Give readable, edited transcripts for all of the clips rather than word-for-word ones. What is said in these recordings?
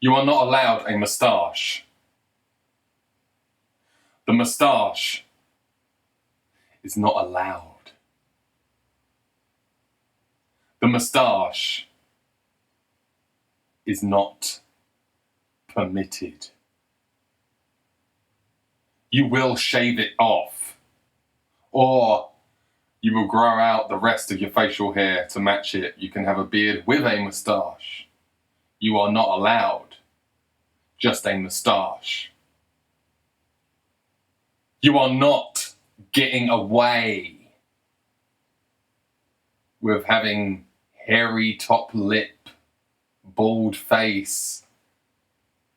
You are not allowed a moustache. The moustache is not allowed. The moustache is not permitted. You will shave it off, or you will grow out the rest of your facial hair to match it. You can have a beard with a moustache. You are not allowed just a moustache. You are not getting away with having hairy top lip, bald face,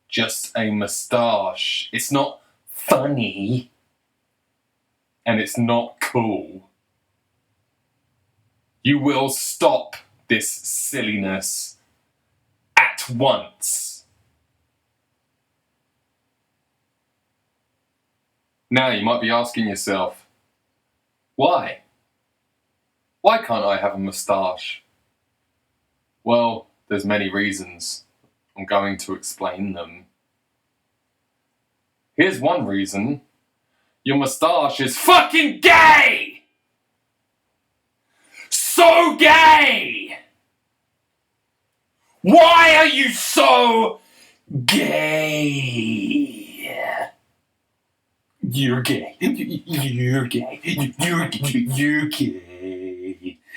just a moustache. It's not funny, and it's not cool. You will stop this silliness at once. Now you might be asking yourself, why? Why can't I have a moustache? Well, there's many reasons. I'm going to explain them. Here's one reason. Your moustache is fucking gay! So gay! Why are you so gay? You're gay. You're gay. You're gay. You're gay.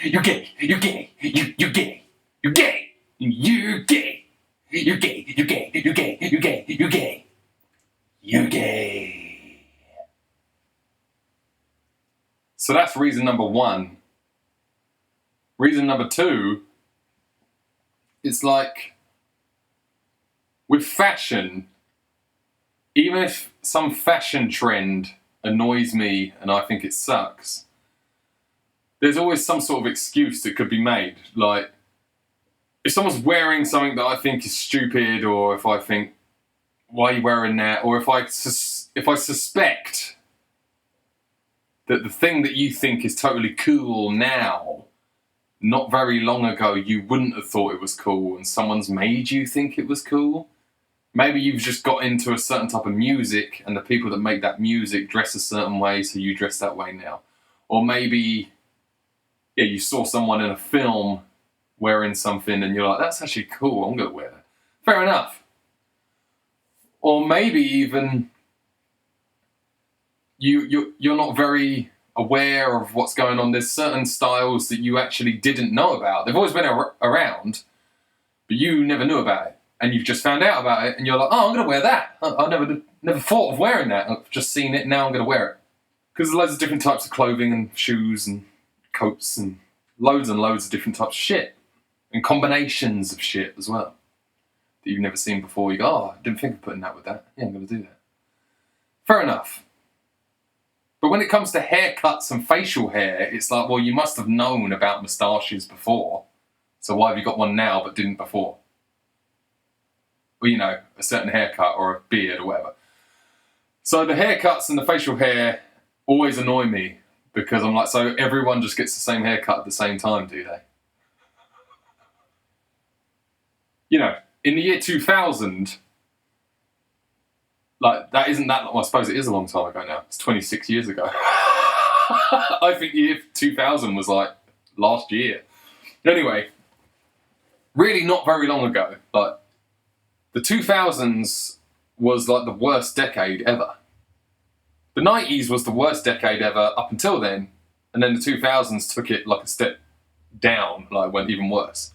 You're gay. You're gay. You're gay. You're gay. You're gay. You're gay. You're gay. You're gay. You're gay. You're gay. You're gay. So that's reason number one. Reason number two, it's like with fashion, even if some fashion trend annoys me and I think it sucks, there's always some sort of excuse that could be made. Like, if someone's wearing something that I think is stupid, or if I think, why are you wearing that? Or if I suspect that the thing that you think is totally cool now, not very long ago you wouldn't have thought it was cool, and someone's made you think it was cool. Maybe you've just got into a certain type of music, and the people that make that music dress a certain way, so you dress that way now. Or maybe, you saw someone in a film wearing something and you're like, that's actually cool, I'm going to wear that. Fair enough. Or maybe even you're not very aware of what's going on. There's certain styles that you actually didn't know about. They've always been around, but you never knew about it. And you've just found out about it, and you're like, oh, I'm going to wear that. I never thought of wearing that. I've just seen it, now I'm going to wear it. Because there's loads of different types of clothing and shoes and coats and loads of different types of shit. And combinations of shit as well that you've never seen before. You go, oh, I didn't think of putting that with that. Yeah, I'm going to do that. Fair enough. But when it comes to haircuts and facial hair, it's like, well, you must have known about moustaches before. So why have you got one now but didn't before? Or, a certain haircut or a beard or whatever. So the haircuts and the facial hair always annoy me, because I'm like, so everyone just gets the same haircut at the same time, do they? In the year 2000, like, that isn't that long. Well, I suppose it is a long time ago now. It's 26 years ago. I think the year 2000 was like last year. Anyway, really not very long ago. Like, the 2000s was like the worst decade ever. The 90s was the worst decade ever up until then. And then the 2000s took it like a step down, like went even worse.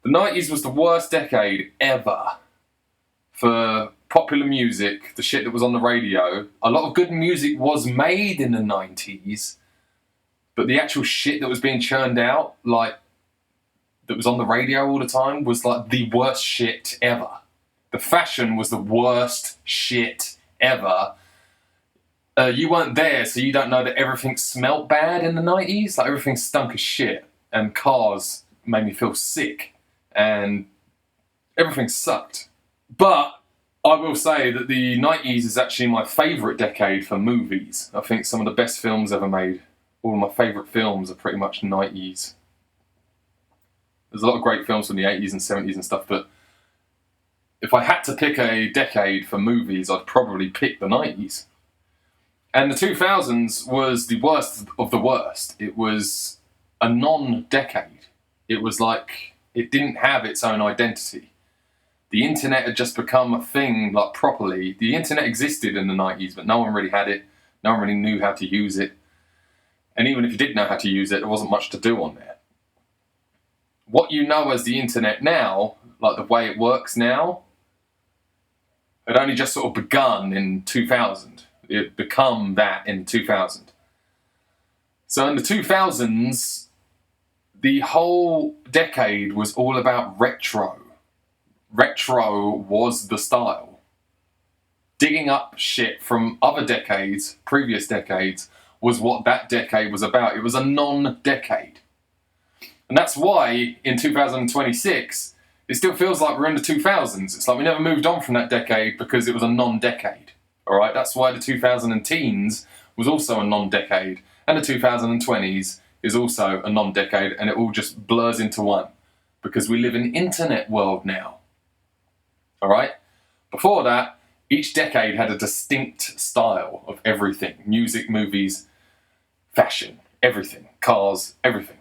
The 90s was the worst decade ever for popular music, the shit that was on the radio. A lot of good music was made in the 90s, but the actual shit that was being churned out, like, that was on the radio all the time, was like the worst shit ever. The fashion was the worst shit ever. You weren't there, so you don't know that everything smelt bad in the 90s. Like, everything stunk of shit, and cars made me feel sick, and everything sucked. But I will say that the 90s is actually my favourite decade for movies. I think some of the best films ever made, all of my favourite films are pretty much 90s. There's a lot of great films from the 80s and 70s and stuff, but if I had to pick a decade for movies, I'd probably pick the 90s. And the 2000s was the worst of the worst. It was a non-decade. It was like it didn't have its own identity. The internet had just become a thing, like properly. The internet existed in the 90s, but no one really had it. No one really knew how to use it. And even if you did know how to use it, there wasn't much to do on there. What you know as the internet now, like the way it works now, had only just sort of begun in 2000. It become that in 2000. So in the 2000s, the whole decade was all about retro. Retro was the style. Digging up shit from other decades, previous decades, was what that decade was about. It was a non-decade. And that's why in 2026, it still feels like we're in the 2000s. It's like we never moved on from that decade because it was a non-decade. All right, that's why the 2010s was also a non-decade, and the 2020s is also a non-decade, and it all just blurs into one because we live in an internet world now. All right? Before that, each decade had a distinct style of everything. Music, movies, fashion, everything. Cars, everything.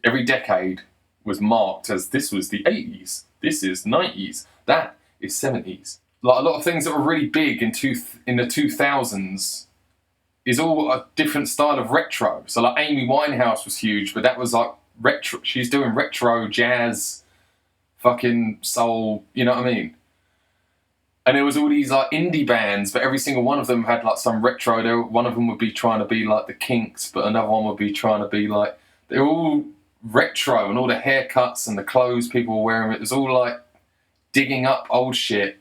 Every decade was marked as this was the 80s, this is 90s, that is 70s. Like a lot of things that were really big in the 2000s is all a different style of retro. So like Amy Winehouse was huge, but that was like retro. She's doing retro jazz, fucking soul, you know what I mean? And there was all these like indie bands, but every single one of them had like some retro. One of them would be trying to be like the Kinks, but another one would be trying to be like, they're all retro, and all the haircuts and the clothes people were wearing, it was all like digging up old shit.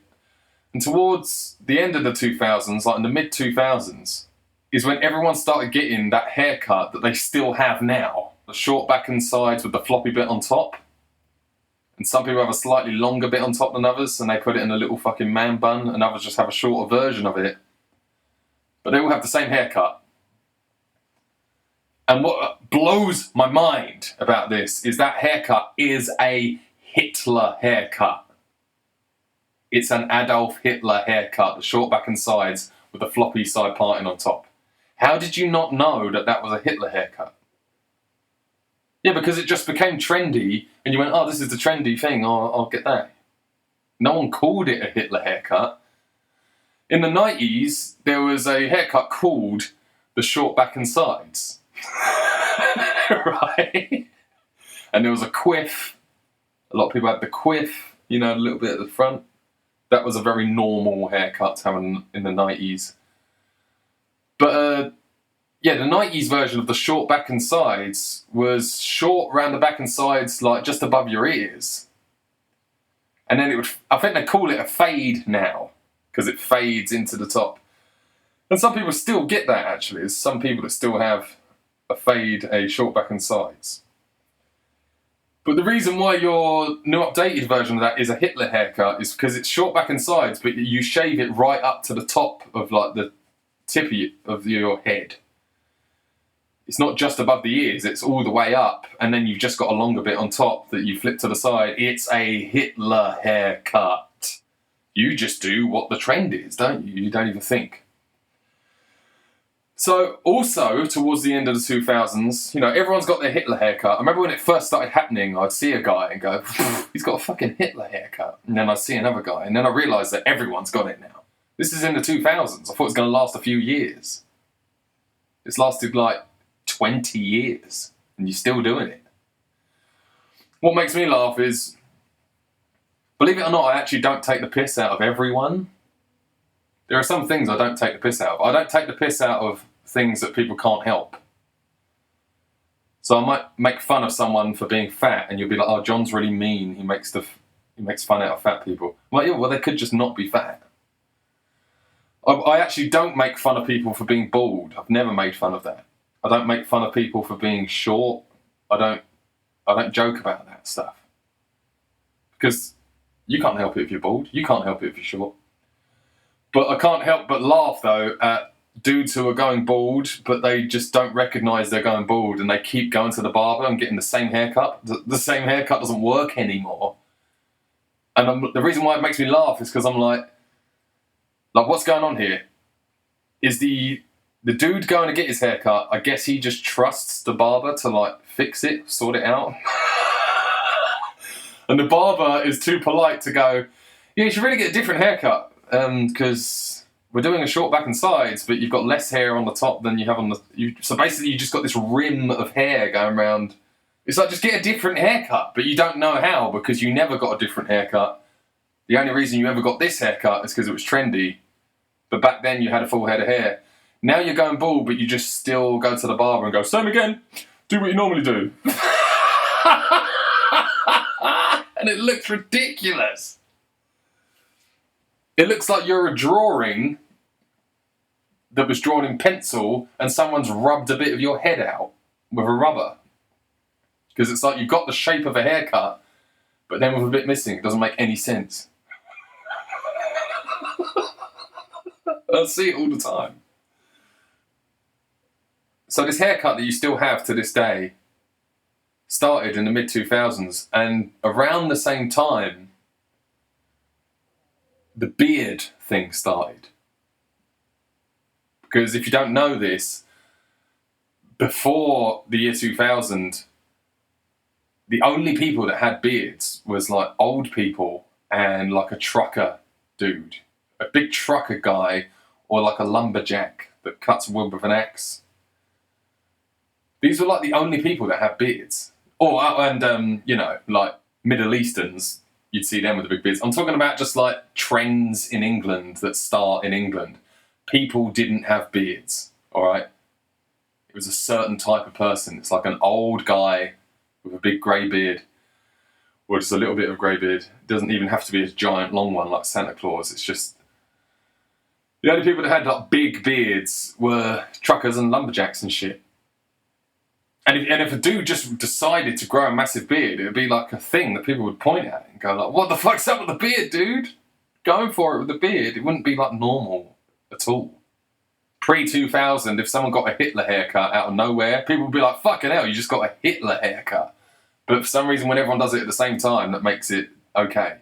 And towards the end of the 2000s, like in the mid-2000s, is when everyone started getting that haircut that they still have now. The short back and sides with the floppy bit on top. And some people have a slightly longer bit on top than others, and they put it in a little fucking man bun, and others just have a shorter version of it. But they all have the same haircut. And what blows my mind about this is that haircut is a Hitler haircut. It's an Adolf Hitler haircut, the short back and sides with the floppy side parting on top. How did you not know that that was a Hitler haircut? Yeah, because it just became trendy, and you went, oh, this is the trendy thing, I'll get that. No one called it a Hitler haircut. In the 90s, there was a haircut called the short back and sides. Right? And there was a quiff. A lot of people had the quiff, you know, a little bit at the front. That was a very normal haircut to have in the 90s. But, yeah, the 90s version of the short back and sides was short around the back and sides, like just above your ears. And then it would, I think they call it a fade now, because it fades into the top. And some people still get that, actually. There's some people that still have a fade, a short back and sides. But the reason why your new updated version of that is a Hitler haircut is because it's short back and sides, but you shave it right up to the top of like the tip of your head. It's not just above the ears, it's all the way up, and then you've just got a longer bit on top that you flip to the side. It's a Hitler haircut. You just do what the trend is, don't you? You don't even think. So, also, towards the end of the 2000s, you know, everyone's got their Hitler haircut. I remember when it first started happening, I'd see a guy and go, he's got a fucking Hitler haircut. And then I'd see another guy, and then I realised that everyone's got it now. This is in the 2000s. I thought it was going to last a few years. It's lasted like 20 years, and you're still doing it. What makes me laugh is, believe it or not, I actually don't take the piss out of everyone. There are some things I don't take the piss out of. I don't take the piss out of things that people can't help. So I might make fun of someone for being fat, and you'll be like, oh, John's really mean. He makes fun out of fat people. I'm like, yeah, well, they could just not be fat. I actually don't make fun of people for being bald. I've never made fun of that. I don't make fun of people for being short. I don't joke about that stuff. Because you can't help it if you're bald. You can't help it if you're short. But I can't help but laugh, though, at dudes who are going bald, but they just don't recognise they're going bald, and they keep going to the barber and getting the same haircut. The same haircut doesn't work anymore. And the reason why it makes me laugh is because I'm like, what's going on here? Is the dude going to get his hair cut? I guess he just trusts the barber to like fix it, sort it out. And the barber is too polite to go, yeah, you should really get a different haircut, because we're doing a short back and sides, but you've got less hair on the top than you have on so basically you just got this rim of hair going around. It's like, just get a different haircut, but you don't know how because you never got a different haircut. The only reason you ever got this haircut is because it was trendy, but back then you had a full head of hair. Now you're going bald, but you just still go to the barber and go, same again, do what you normally do. And it looks ridiculous. It looks like you're a drawing that was drawn in pencil and someone's rubbed a bit of your head out with a rubber. Because it's like you've got the shape of a haircut, but then with a bit missing. It doesn't make any sense. I see it all the time. So this haircut that you still have to this day started in the mid-2000s, and around the same time, the beard thing started. Because if you don't know this, before the year 2000, the only people that had beards was like old people and like a trucker dude, a big trucker guy, or like a lumberjack that cuts wood with an axe. These were like the only people that had beards. And like Middle Easterns, you'd see them with the big beards. I'm talking about just like trends in England that start in England. People didn't have beards, all right? It was a certain type of person. It's like an old guy with a big grey beard, or just a little bit of grey beard. It doesn't even have to be a giant long one like Santa Claus. It's just... the only people that had like big beards were truckers and lumberjacks and shit. And if a dude just decided to grow a massive beard, it would be like a thing that people would point at and go like, what the fuck's up with the beard, dude? Going for it with the beard. It wouldn't be like normal at all. Pre-2000, if someone got a Hitler haircut out of nowhere, people would be like, fucking hell, you just got a Hitler haircut. But for some reason, when everyone does it at the same time, that makes it okay.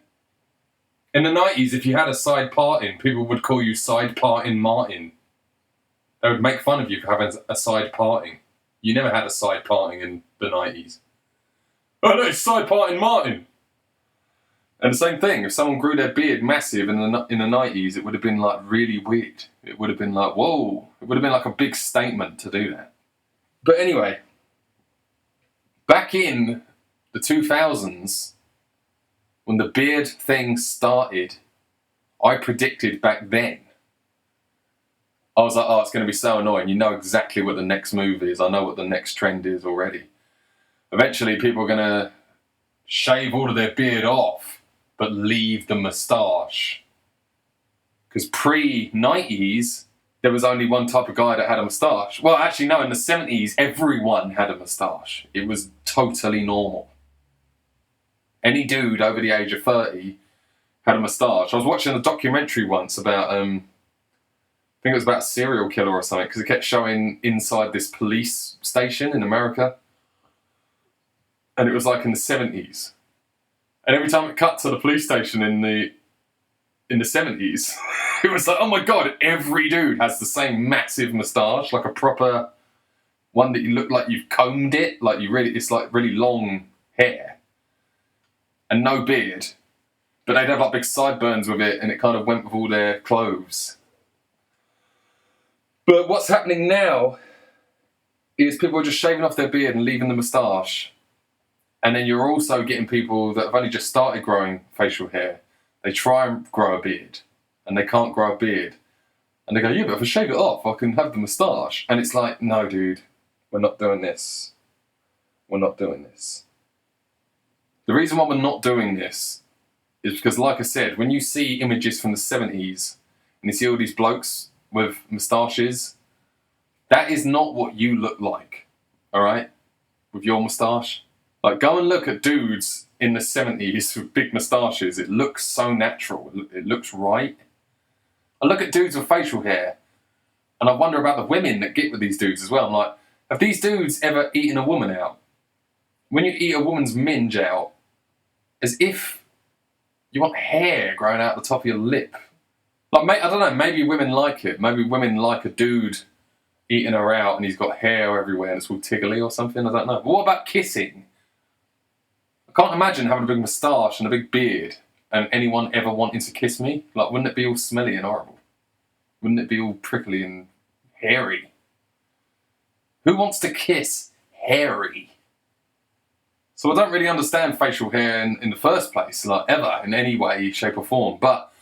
In the 90s, if you had a side parting, people would call you side parting Martin. They would make fun of you for having a side parting. You never had a side parting in the 90s. Oh no, it's side parting Martin. And the same thing, if someone grew their beard massive in the 90s, it would have been like really weird. It would have been like, whoa. It would have been like a big statement to do that. But anyway, back in the 2000s, when the beard thing started, I predicted back then, I was like, oh, it's going to be so annoying. You know exactly what the next move is. I know what the next trend is already. Eventually, people are going to shave all of their beard off, but leave the moustache. Because pre-90s, there was only one type of guy that had a moustache. Well, actually, no, in the 70s, everyone had a moustache. It was totally normal. Any dude over the age of 30 had a moustache. I was watching a documentary once about... I think it was about a serial killer or something, because it kept showing inside this police station in America. And it was like in the 70s. And every time it cut to the police station in the 70s, it was like, oh my God, every dude has the same massive moustache, like a proper one that you look like you've combed it, like it's like really long hair. And no beard. But they'd have like big sideburns with it, and it kind of went with all their clothes. But what's happening now is people are just shaving off their beard and leaving the moustache. And then you're also getting people that have only just started growing facial hair. They try and grow a beard, and they can't grow a beard. And they go, yeah, but if I shave it off, I can have the moustache. And it's like, no, dude, we're not doing this. We're not doing this. The reason why we're not doing this is because, like I said, when you see images from the 70s, and you see all these blokes with moustaches, that is not what you look like, all right, with your moustache. Like, go and look at dudes in the 70s with big moustaches. It looks so natural. It looks right. I look at dudes with facial hair, and I wonder about the women that get with these dudes as well. I'm like, have these dudes ever eaten a woman out? When you eat a woman's minge out, as if You want hair growing out the top of your lip. Like, I don't know, maybe women like it. Maybe women like a dude eating her out and he's got hair everywhere and it's all tiggly or something. I don't know. But what about kissing? I can't imagine having a big moustache and a big beard and anyone ever wanting to kiss me. Like, wouldn't it be all smelly and horrible? Wouldn't it be all prickly and hairy? Who wants to kiss hairy? So I don't really understand facial hair in the first place, like ever, in any way, shape or form. But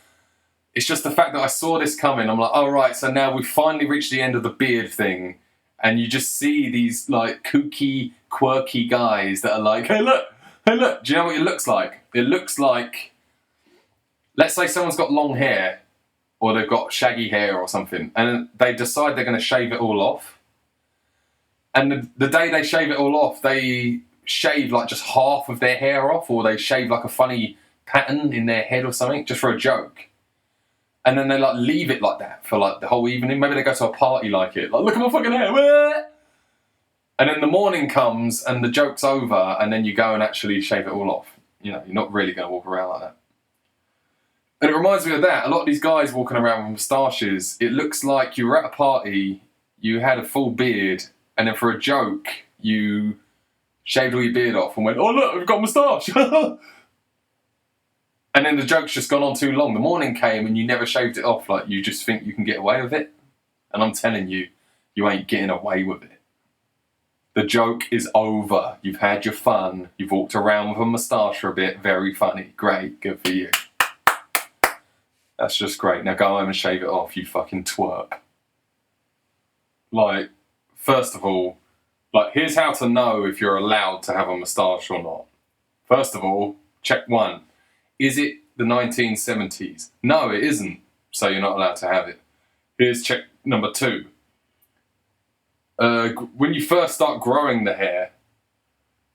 it's just the fact that I saw this coming. I'm like, oh, right, so now we've finally reached the end of the beard thing. And you just see these, like, kooky, quirky guys that are like, hey, look. Do you know what it looks like? It looks like, let's say someone's got long hair or they've got shaggy hair or something, and they decide they're going to shave it all off. And the day they shave it all off, they shave, like, just half of their hair off, or they shave, like, a funny pattern in their head or something, just for a joke. And then they, like, leave it like that for, like, the whole evening. Maybe they go to a party like it. Like, look at my fucking hair. And then the morning comes and the joke's over, and then you go and actually shave it all off. You know, you're not really going to walk around like that. And it reminds me of that. A lot of these guys walking around with moustaches, it looks like you were at a party, you had a full beard, and then for a joke, you shaved all your beard off and went, oh, look, I've got a moustache. And then the joke's just gone on too long. The morning came and you never shaved it off. Like, you just think you can get away with it. And I'm telling you, you ain't getting away with it. The joke is over. You've had your fun. You've walked around with a moustache for a bit. Very funny. Great. Good for you. That's just great. Now go home and shave it off, you fucking twerp. Like, first of all, like, here's how to know if you're allowed to have a moustache or not. First of all, check one. Is it the 1970s? No, it isn't, so you're not allowed to have it. Here's check number two. When you first start growing the hair,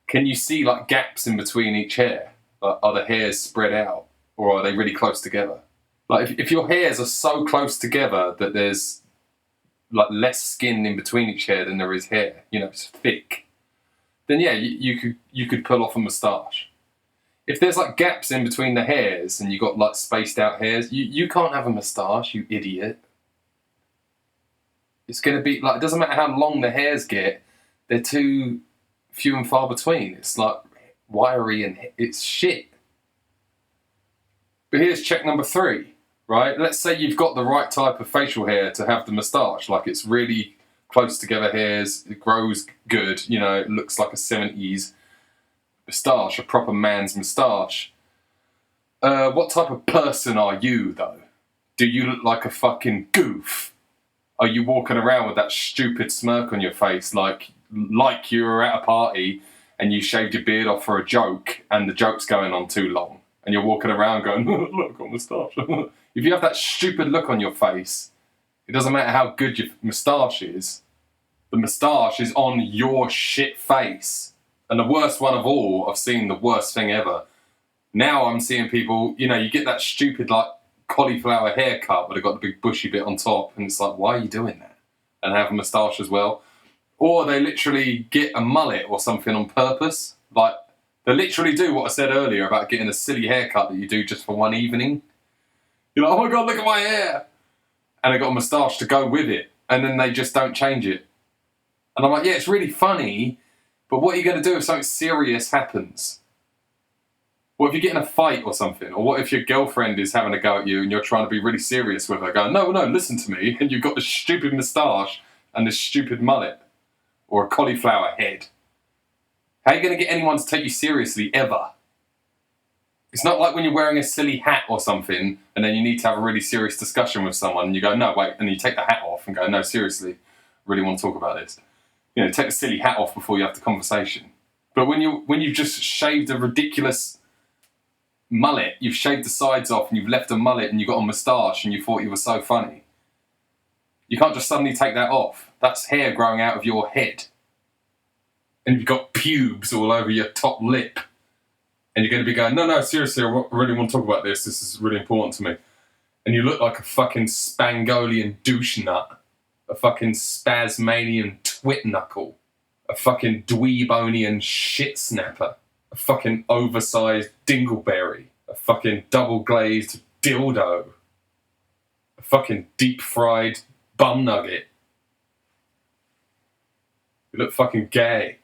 can you see, like, gaps in between each hair? Like, are the hairs spread out, or are they really close together? Like, if your hairs are so close together that there's, like, less skin in between each hair than there is hair, you know, it's thick, then yeah, you could pull off a moustache. If there's, like, gaps in between the hairs and you got, like, spaced out hairs, you can't have a moustache, you idiot. It's going to be, like, it doesn't matter how long the hairs get, they're too few and far between. It's, like, wiry and it's shit. But here's check number three, right? Let's say you've got the right type of facial hair to have the moustache. Like, it's really close together hairs, it grows good, you know, it looks like a 70s moustache, a proper man's moustache. What type of person are you, though? Do you look like a fucking goof? Are you walking around with that stupid smirk on your face like you were at a party and you shaved your beard off for a joke and the joke's going on too long? And you're walking around going, look, I've got a moustache. If you have that stupid look on your face, it doesn't matter how good your moustache is. The moustache is on your shit face. And the worst one of all, I've seen the worst thing ever. Now I'm seeing people, you know, you get that stupid, like, cauliflower haircut, but they've got the big bushy bit on top, and it's like, why are you doing that? And have a moustache as well. Or they literally get a mullet or something on purpose. Like, they literally do what I said earlier about getting a silly haircut that you do just for one evening. You're like, oh my God, look at my hair. And they got a moustache to go with it. And then they just don't change it. And I'm like, yeah, it's really funny, but what are you going to do if something serious happens? What if you get in a fight or something? Or what if your girlfriend is having a go at you and you're trying to be really serious with her, going, no, listen to me, and you've got this stupid moustache and this stupid mullet or a cauliflower head? How are you going to get anyone to take you seriously ever? It's not like when you're wearing a silly hat or something and then you need to have a really serious discussion with someone and you go, no, wait, and you take the hat off and go, no, seriously, I really want to talk about this. You know, take the silly hat off before you have the conversation. But when you've just shaved a ridiculous mullet, you've shaved the sides off and you've left a mullet and you've got a moustache and you thought you were so funny, you can't just suddenly take that off. That's hair growing out of your head. And you've got pubes all over your top lip. And you're going to be going, no, seriously, I really want to talk about this. This is really important to me. And you look like a fucking Spangolian douche nut. A fucking Spasmanian twit knuckle. A fucking dweebonian shit snapper. A fucking oversized dingleberry. a fucking double glazed dildo, a fucking deep fried bum nugget. You look fucking gay.